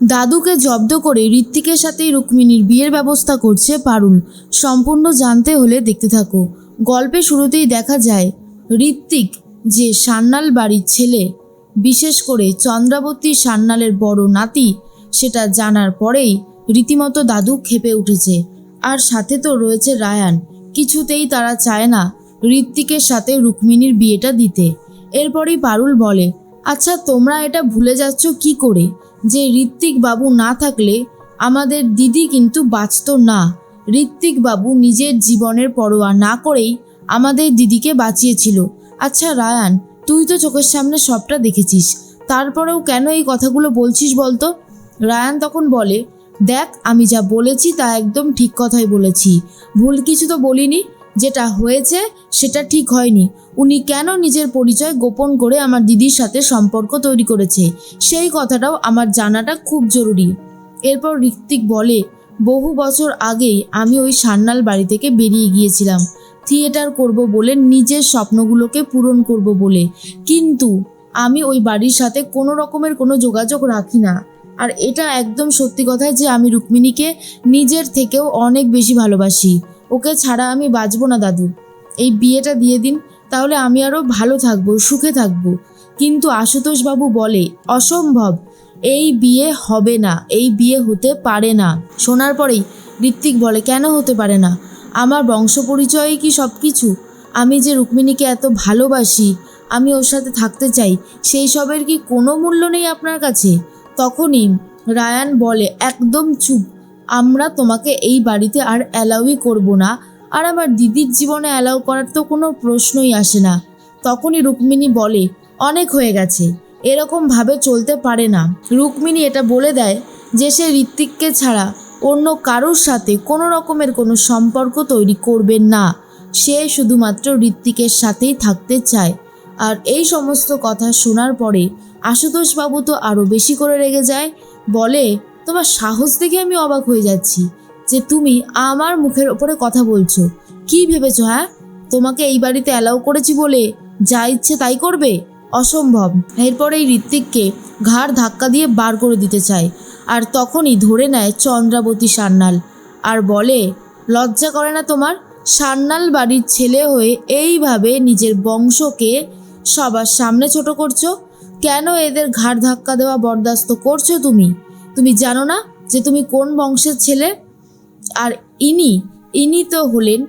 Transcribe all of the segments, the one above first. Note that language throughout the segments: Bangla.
দাদুকে জব্দ করে ঋত্বিকের সাথেই রুক্মিণীর বিয়ের ব্যবস্থা করছে পারুল। সম্পূর্ণ জানতে হলে দেখতে থাকো। গল্পে শুরুতেই দেখা যায় ঋত্বিক যে সান্যাল বাড়ির ছেলে, বিশেষ করে চন্দ্রাবতী সান্যালের বড় নাতি, সেটা জানার পরেই রীতিমতো দাদু ক্ষেপে উঠেছে। আর সাথে তো রয়েছে রায়ান। কিছুতেই তারা চায় না ঋত্বিকের সাথে রুক্মিণীর বিয়েটা দিতে। এরপরই পারুল বলে, আচ্ছা তোমরা এটা ভুলে যাচ্ছ কি করে যে ঋত্বিক বাবু না থাকলে আমাদের দিদি কিন্তু বাঁচত না। ঋত্বিক বাবু নিজের জীবনের পরোয়া না করেই আমাদের দিদিকে বাঁচিয়েছিল। আচ্ছা রায়ান, তুই তো চোখের সামনে সবটা দেখেছিস, তারপরেও কেন এই কথাগুলো বলছিস বলতো? রায়ান তখন বলে, দেখ আমি যা বলেছি তা একদম ঠিক কথাই বলেছি, ভুল কিছু তো বলিনি। যেটা হয়েছে সেটা ঠিক হয়নি। উনি কেন নিজের পরিচয় গোপন করে আমার দিদির সাথে সম্পর্ক তৈরি করেছে সেই কথাটাও আমার জানাটা খুব জরুরি। এরপর ঋত্বিক বলে, বহু বছর আগেই আমি ওই সান্যাল বাড়ি থেকে বেরিয়ে গিয়েছিলাম থিয়েটার করব বলে, নিজের স্বপ্নগুলোকে পূরণ করব বলে। কিন্তু আমি ওই বাড়ির সাথে কোনো রকমের কোনো যোগাযোগ রাখি না। আর এটা একদম সত্যি কথা যে আমি রুক্মিণীকে নিজের থেকেও অনেক বেশি ভালোবাসি। ওকে ছাড়া আমি বাঁচবো না দাদু। এই বিয়েটা দিয়ে দিন, তাহলে আমি আরও ভালো থাকবো, সুখে থাকবো। কিন্তু আশুতোষবাবু বলে, অসম্ভব, এই বিয়ে হবে না, এই বিয়ে হতে পারে না। শোনার পরেই ঋত্বিক বলে, কেন হতে পারে না? আমার বংশ পরিচয়ই কি সব কিছু? আমি যে রুক্মিণীকে এত ভালোবাসি, আমি ওর সাথে থাকতে চাই, সেই সবের কি কোনো মূল্য নেই আপনার কাছে? তখনই রায়ান বলে, একদম চুপ, আমরা তোমাকে এই বাড়িতে আর অ্যালাউই করব না, আর আমার দিদির জীবনে অ্যালাউ করার তো কোনো প্রশ্নই আসে না। তখনই রুক্মিণী বলে, অনেক হয়ে গেছে, এরকমভাবে চলতে পারে না। রুক্মিণী এটা বলে দেয় যে সে ঋত্বিককে ছাড়া অন্য কারোর সাথে কোনো রকমের কোনো সম্পর্ক তৈরি করবে না, সে শুধুমাত্র ঋত্বিকের সাথেই থাকতে চায়। আর এই সমস্ত কথা শোনার পরে আশুতোষবাবু তো আরও বেশি করে রেগে যায়। বলে, তোমার সাহস দেখে আমি অবাক হয়ে যাচ্ছি যে তুমি আমার মুখের ওপরে কথা বলছো। কি ভেবেছো? হ্যাঁ, তোমাকে এই বাড়িতে অ্যালাউ করেছি বলে যা ইচ্ছে তাই করবে? অসম্ভব। এরপরে এই ঋত্বিককে ঘাড় ধাক্কা দিয়ে বার করে দিতে চায়। আর তখনই ধরে নেয় চন্দ্রাবতী সান্যাল আর বলে, লজ্জা করে না তোমার? সান্যাল বাড়ির ছেলে হয়ে এইভাবে নিজের বংশকে সবার সামনে ছোট করছো? কেন এদের ঘাড় ধাক্কা দেওয়া বরদাস্ত করছো তুমি? তুমি জানো না যে তুমি কোন বংশের ছেলে? আর ইনি তো হলেন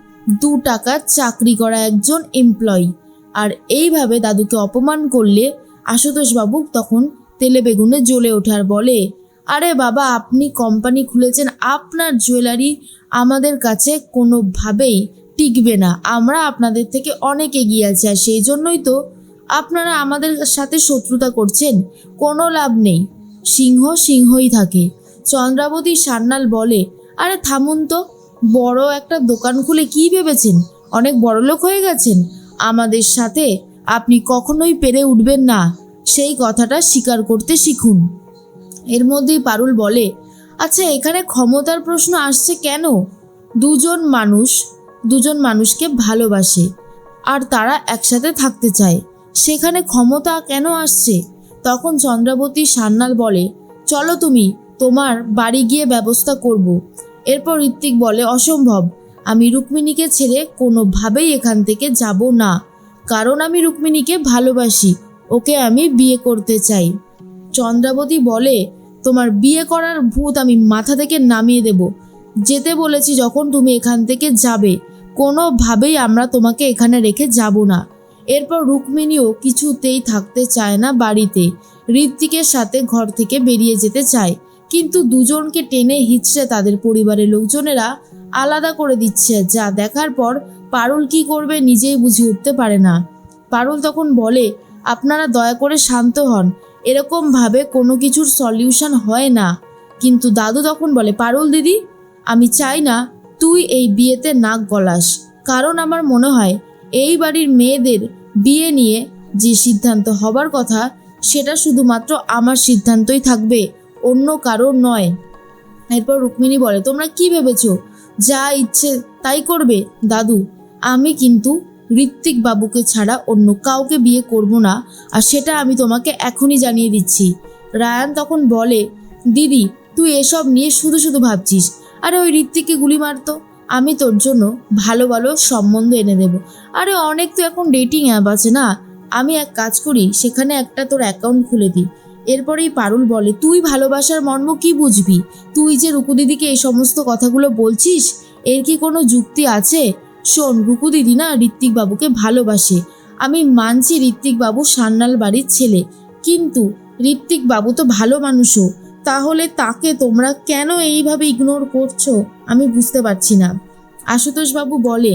2 টাকার চাকরি করা একজন এমপ্লয়ি। আর এইভাবে দাদুকে অপমান করলে আশুতোষবাবু তখন তেলে বেগুনে জ্বলে ওঠে আর বলে, আরে বাবা, আপনি কোম্পানি খুলেছেন, আপনার জুয়েলারি আমাদের কাছে কোনোভাবেই টিকবে না। আমরা আপনাদের থেকে অনেক এগিয়ে আছি, আর সেই জন্যই তো আপনারা আমাদের সাথে শত্রুতা করছেন। কোনো লাভ নেই, সিংহ সিংহই থাকে। চন্দ্রাবতী সান্যাল বলে, আরে থামুন তো, বড় একটা দোকান খুলে কি ভেবেছেন অনেক বড় লোক হয়ে গেছেন? আমাদের সাথে আপনি কখনোই পেরে উঠবেন না, সেই কথাটা স্বীকার করতে শিখুন। এর মধ্যেই পারুল বলে, আচ্ছা এখানে ক্ষমতার প্রশ্ন আসছে কেন? দুজন মানুষকে ভালোবাসে আর তারা একসাথে থাকতে চায়, সেখানে ক্ষমতা কেন আসছে? তখন চন্দ্রাবতী সান্যাল বলে, চলো তুমি, তোমার বাড়ি গিয়ে ব্যবস্থা করব। এরপর ঋত্বিক বলে, অসম্ভব, আমি রুক্মিণীকে ছেড়ে কোনোভাবেই এখান থেকে যাব না, কারণ আমি রুক্মিণীকে ভালোবাসি, ওকে আমি বিয়ে করতে চাই। চন্দ্রাবতী বলে, তোমার বিয়ে করার ভূত আমি মাথা থেকে নামিয়ে দেব। যেতে বলেছি যখন তুমি এখান থেকে যাবে, কোনোভাবেই আমরা তোমাকে এখানে রেখে যাব না। এরপর রুক্মিণীও কিছুতেই থাকতে চায় না বাড়িতে, ঋত্বিকের সাথে ঘর থেকে বেরিয়ে যেতে চায়, কিন্তু দুজনকে টেনে হিচড়ে তাদের পরিবারের লোকজনেরা আলাদা করে দিচ্ছে, যা দেখার পর পারুল কি করবে নিজেই বুঝে উঠতে পারে না। পারুল তখন বলে, আপনারা দয়া করে শান্ত হন, এরকমভাবে কোনো কিছুর সলিউশন হয় না। কিন্তু দাদু তখন বলে, পারুল দিদি, আমি চাই না তুই এই বিয়েতে নাক গলাস, কারণ আমার মনে হয় এই বাড়ির মেয়েদের বিয়ে নিয়ে যে সিদ্ধান্ত হবার কথা সেটা শুধুমাত্র আমার সিদ্ধান্তই থাকবে, অন্য কারোর নয়। এরপর রুক্মিণী বলে, তোমরা কি ভেবেছো যা ইচ্ছে তাই করবে? দাদু, আমি কিন্তু ঋত্বিক বাবুকে ছাড়া অন্য কাউকে বিয়ে করব না, আর সেটা আমি তোমাকে এখনই জানিয়ে দিচ্ছি। রায়ান তখন বলে, দিদি তুই এসব নিয়ে শুধু শুধু ভাবছিস। আরে ওই ঋত্বিককে গুলি মারতো, আমি তোর জন্য ভালো ভালো সম্বন্ধ এনে দেবো। আরে অনেক তো এখন ডেটিং অ্যাপ আছে না, আমি এক কাজ করি, সেখানে একটা তোর অ্যাকাউন্ট খুলে দিই। এরপরেই পারুল বলে, তুই ভালোবাসার মর্ম কি বুঝবি? তুই যে রুকু দিদিকে এই সমস্ত কথাগুলো বলছিস, এর কি কোনো যুক্তি আছে? শোন, রুকু দিদি না ঋত্বিক বাবুকে ভালোবাসে। আমি মানছি ঋত্বিক বাবু সান্যাল বাড়ির ছেলে, কিন্তু ঋত্বিক বাবু তো ভালো মানুষও। তাহলে তাকে তোমরা কেন এইভাবে ইগনোর করছো আমি বুঝতে পারছি না। আশুতোষ বাবু বলে,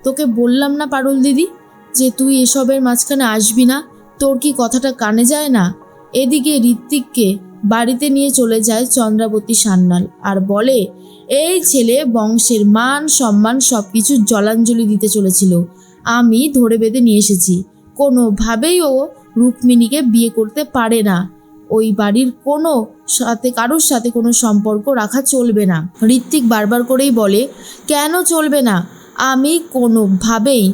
তোকে বললাম না পারুল দিদি যে তুই এসবের মাঝখানে আসবি না, তোর কি কথাটা কানে যায় না? এদিকে ঋত্বিককে বাড়িতে নিয়ে চলে যায় চন্দ্রাবতী সান্যাল আর বলে, এই ছেলে বংশের মান সম্মান সব কিছু জলাঞ্জলি দিতে চলেছিল, আমি ধরে বেঁধে নিয়ে এসেছি। কোনোভাবেই ও রুক্মিণীকে বিয়ে করতে পারে না। ওই বাড়ির কারোর সাথে কোনো সম্পর্ক রাখা চলবে না। ঋত্বিক বারবার করেই বলে, কেন চলবে না? আমি কোনোভাবেই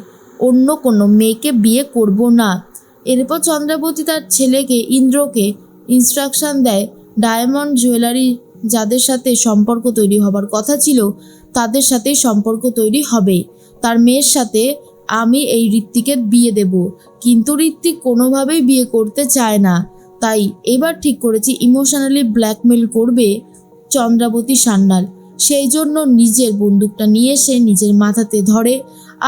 অন্য কোনো মেয়েকে বিয়ে করব না। এরপর চন্দ্রাবতী তার ছেলেকে ইন্দ্রকে ইনস্ট্রাকশন দেয়, ডায়মন্ড জুয়েলারি যাদের সাথে সম্পর্ক তৈরি হবার কথা ছিল তাদের সাথেই সম্পর্ক তৈরি হবে। তার মেয়ের সাথে আমি এই ঋত্বিকের বিয়ে দেব। কিন্তু ঋত্বিক কোনোভাবেই বিয়ে করতে চায় না। তাই এবার ঠিক করেছি ইমোশনালি ব্ল্যাকমেল করবে চন্দ্রাবতী সান্যাল। সেই জন্য নিজের বন্দুকটা নিয়ে সে নিজের মাথাতে ধরে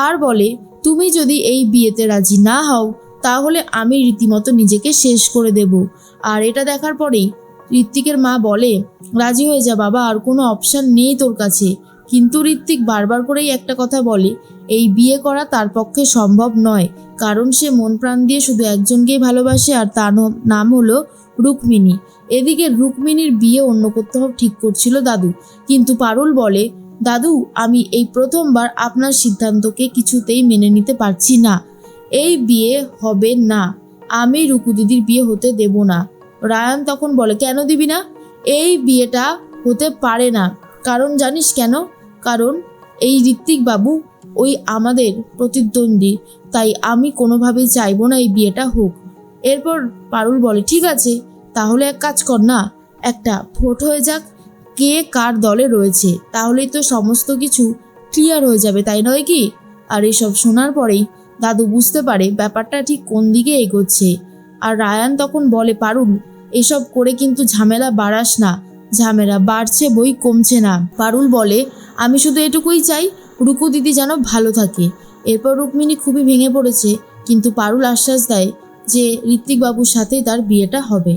আর বলে, তুমি যদি এই বিয়েতে রাজি না হও তাহলে আমি রীতিমতো নিজেকে শেষ করে দেব। আর এটা দেখার পরেই ঋত্বিকের মা বলে, রাজি হয়ে যা বাবা, আর কোনো অপশান নেই তোর কাছে। কিন্তু ঋত্বিক বারবার করেই একটা কথা বলে, এই বিয়ে করা তার পক্ষে সম্ভব নয়, কারণ সে মন প্রাণ দিয়ে শুধু একজনকেই ভালোবাসে, আর তার নাম হলো রুক্মিণী। এদিকে রুক্মিণীর বিয়ে অন্য কোথাও ঠিক করছিল দাদু, কিন্তু পারুল বলে, দাদু আমি এই প্রথমবার আপনার সিদ্ধান্তকে কিছুতেই মেনে নিতে পারছি না। এই বিয়ে হবে না, আমি রুকু দিদির বিয়ে হতে দেব না। রায়ান তখন বলে, কেন দিবি না? এই বিয়েটা হতে পারে না। কারণ জানিস কেন? কারণ এই ঋত্বিক বাবু ওই আমাদের প্রতিদ্বন্দ্বী, তাই আমি কোনোভাবেই চাইবো না এই বিয়েটা হোক। এরপর পারুল বলে, ঠিক আছে তাহলে এক কাজ কর না, একটা ভোট হয়ে যাক, কে কার দলে রয়েছে, তাহলেই তো সমস্ত কিছু ক্লিয়ার হয়ে যাবে, তাই নয় কি? আর এসব শোনার পরেই দাদু বুঝতে পারে ব্যাপারটা ঠিক কোন দিকে এগোচ্ছে। আর রায়ান তখন বলে, পারুল এসব করে কিন্তু ঝামেলা বাড়াস না, ঝামেলা বাড়ছে বই কমছে না। পারুল বলে, আমি শুধু এটুকুই চাই, রুকু দিদি যেন ভালো থাকে। এরপর রুক্মিণী খুবই ভেঙে পড়েছে, কিন্তু পারুল আশ্বাস দেয় যে ঋত্বিক বাবুর সাথেই তার বিয়েটা হবে।